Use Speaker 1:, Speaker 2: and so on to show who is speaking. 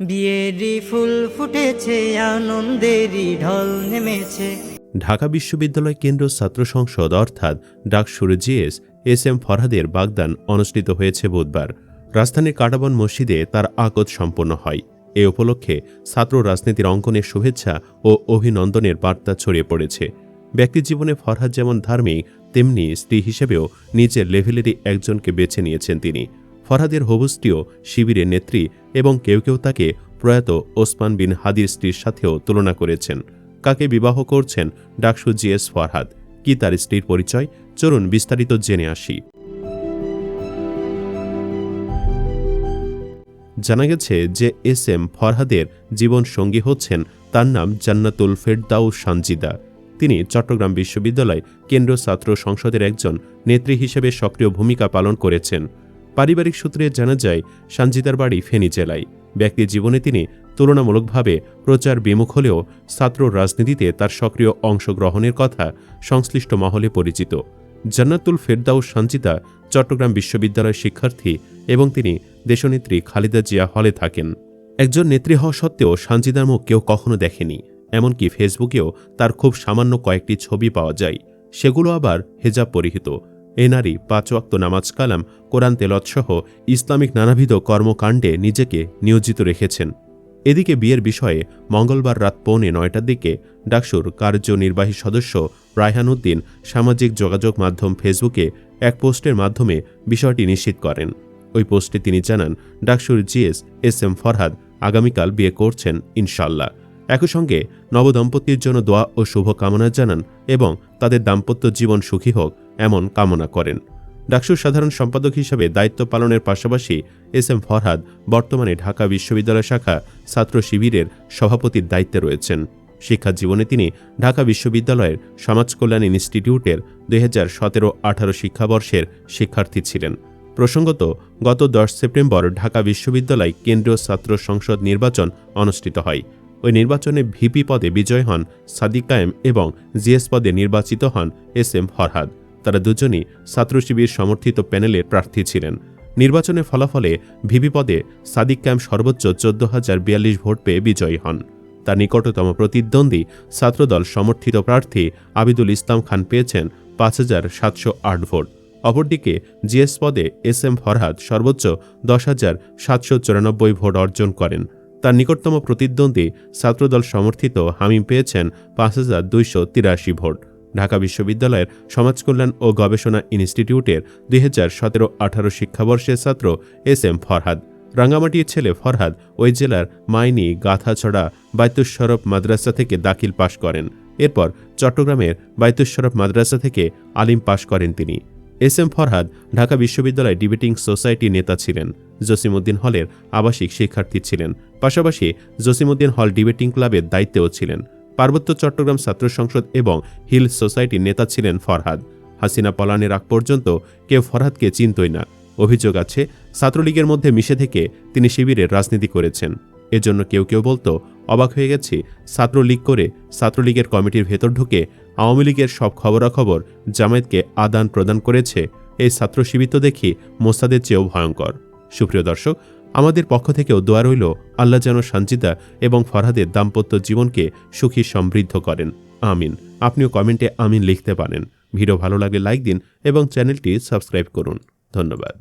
Speaker 1: বিয়েরই ফুল ফুটেছে, আনন্দেরই ঢল নেমেছে।
Speaker 2: ঢাকা বিশ্ববিদ্যালয় কেন্দ্র ছাত্র সংসদ অর্থাৎ ডাকসুর জিএস এস এম ফরহাদের বাগদান অনুষ্ঠিত হয়েছে বুধবার। রাজধানীর কাঁটাবন মসজিদে তার আকদ সম্পন্ন হয়। এ উপলক্ষে ছাত্র রাজনীতির অঙ্কনের শুভেচ্ছা ও অভিনন্দনের বার্তা ছড়িয়ে পড়েছে। ব্যক্তিজীবনে ফরহাদ যেমন ধার্মিক, তেমনি স্ত্রী হিসেবেও নিচের লেভেলেরই একজনকে বেছে নিয়েছেন তিনি। ফরহাদের হবু স্ত্রীও শিবিরের নেত্রী এবং কেউ কেউ তাকে প্রয়াত ওসমান বিন হাদির স্ত্রীর সাথেও তুলনা করেছেন। কাকে বিবাহ করছেন ডাকসু জিএস ফরহাদ, কি তার স্ত্রীর পরিচয়? চলুন বিস্তারিত জেনে আসি। জানা গেছে যে এস এম ফরহাদের জীবন সঙ্গী হচ্ছেন তার নাম জান্নাতুল ফেরদাউস সানজিদা। তিনি চট্টগ্রাম বিশ্ববিদ্যালয় কেন্দ্র ছাত্র সংসদের একজন নেত্রী হিসেবে সক্রিয় ভূমিকা পালন করেছেন। পারিবারিক সূত্রে জানা যায়, সানজিদার বাড়ি ফেনী জেলায়। ব্যক্তি জীবনে তিনি তুলনামূলকভাবে প্রচার বিমুখ হলেও ছাত্র রাজনীতিতে তার সক্রিয় অংশগ্রহণের কথা সংশ্লিষ্ট মহলে পরিচিত। জান্নাতুল ফেরদাউস সানজিদা চট্টগ্রাম বিশ্ববিদ্যালয়ের শিক্ষার্থী এবং তিনি দেশনেত্রী খালেদা জিয়া হলে থাকেন। একজন নেত্রী হওয়া সত্ত্বেও সানজিদার মুখ কেউ কখনো দেখেনি। এমনকি ফেসবুকেও তার খুব সামান্য কয়েকটি ছবি পাওয়া যায়, সেগুলো আবার হেজাব পরিহিত। এ নারী ৫ ওয়াক্ত নামাজ কালাম, কোরআন তেলাওয়াতসহ ইসলামিক নানাবিধ কর্মকাণ্ডে নিজেকে নিয়োজিত রেখেছেন। এদিকে বিয়ের বিষয়ে মঙ্গলবার রাত 8:45টার দিকে ডাকসুর কার্যনির্বাহী সদস্য রায়হান উদ্দিন সামাজিক যোগাযোগ মাধ্যম ফেসবুকে এক পোস্টের মাধ্যমে বিষয়টি নিশ্চিত করেন। ওই পোস্টে তিনি জানান, ডাকসুর জিএস এস এম ফরহাদ আগামীকাল বিয়ে করছেন ইনশাল্লাহ। একই সঙ্গে নবদম্পতির জন্য দোয়া ও শুভকামনা জানান এবং তাদের দাম্পত্য জীবন সুখী হোক এমন কামনা করেন। ডাকসুর সাধারণ সম্পাদক হিসেবে দায়িত্ব পালনের পাশাপাশি এস এম ফরহাদ বর্তমানে ঢাকা বিশ্ববিদ্যালয় শাখা ছাত্র শিবিরের সভাপতির দায়িত্বে রয়েছেন। শিক্ষা জীবনে তিনি ঢাকা বিশ্ববিদ্যালয়ের সমাজকল্যাণ ইনস্টিটিউটের 2017-18 শিক্ষাবর্ষের শিক্ষার্থী ছিলেন। প্রসঙ্গত, গত 10 সেপ্টেম্বর ঢাকা বিশ্ববিদ্যালয় কেন্দ্রীয় ছাত্র সংসদ নির্বাচন অনুষ্ঠিত হয়। ওই নির্বাচনে ভিপি পদে বিজয় হন সাদিক কায়েম এবং জিএস পদে নির্বাচিত হন এস এম ফরহাদ। তারা দুজনই ছাত্র শিবির সমর্থিত প্যানেলের প্রার্থী ছিলেন। নির্বাচনের ফলাফলে ভিপি পদে সাদিক কায়েম সর্বোচ্চ 14,042 ভোট পেয়ে বিজয়ী হন। তার নিকটতম প্রতিদ্বন্দ্বী ছাত্রদল সমর্থিত প্রার্থী আবিদুল ইসলাম খান পেয়েছেন 5,708 ভোট। অপরদিকে জিএস পদে এস এম ফরহাদ সর্বোচ্চ 10,794 ভোট অর্জন করেন। তার নিকটতম প্রতিদ্বন্দ্বী ছাত্রদল সমর্থিত হামিম পেয়েছেন 5,283 ভোট। ঢাকা বিশ্ববিদ্যালয়ের সমাজকল্যাণ ও গবেষণা ইনস্টিটিউটের 2017-18 শিক্ষাবর্ষের ছাত্র এস এম ফরহাদ। রাঙ্গামাটির ছেলে ফরহাদ ওই জেলার মাইনি গাথাছড়া বাইতুস শরফ মাদ্রাসা থেকে দাখিল পাশ করেন। এরপর চট্টগ্রামের বাইতুস শরফ মাদ্রাসা থেকে আলিম পাশ করেন তিনি। এস এম ফরহাদ ঢাকা বিশ্ববিদ্যালয় ডিবেটিং সোসাইটির নেতা ছিলেন। জসিমউদ্দিন হলের আবাসিক শিক্ষার্থী ছিলেন। পাশাপাশি জসিমউদ্দিন হল ডিবেটিং ক্লাবের দায়িত্বেও ছিলেন। পার্বত্য চট্টগ্রাম ছাত্র সংসদ এবং হিল সোসাইটির নেতা ছিলেন ফরহাদ। হাসিনা পলায়নের আগ পর্যন্ত কেউ ফরহাদকে চিনতই না। অভিযোগ আছে, ছাত্রলীগের মধ্যে মিশে থেকে তিনি শিবিরের রাজনীতি করেছেন। এজন্য কেউ কেউ বলতো, অবাক হয়ে গেছি, ছাত্রলীগ করে ছাত্রলীগের কমিটির ভেতর ঢুকে আওয়ামী লীগের সব খবরাখবর জামায়াতকে আদান প্রদান করেছে। এই ছাত্র শিবির তো দেখি মোসাদের চেয়েও ভয়ঙ্কর। সুপ্রিয় দর্শক, আমাদের পক্ষ থেকেও দোয়া রইল, আল্লাহ যেন সানজিদা এবং ফরহাদের দাম্পত্য জীবনকে সুখী সমৃদ্ধ করেন। আমিন। আপনিও কমেন্টে আমিন লিখতে পারেন। ভিডিও ভালো লাগলে লাইক দিন এবং চ্যানেলটি সাবস্ক্রাইব করুন। ধন্যবাদ।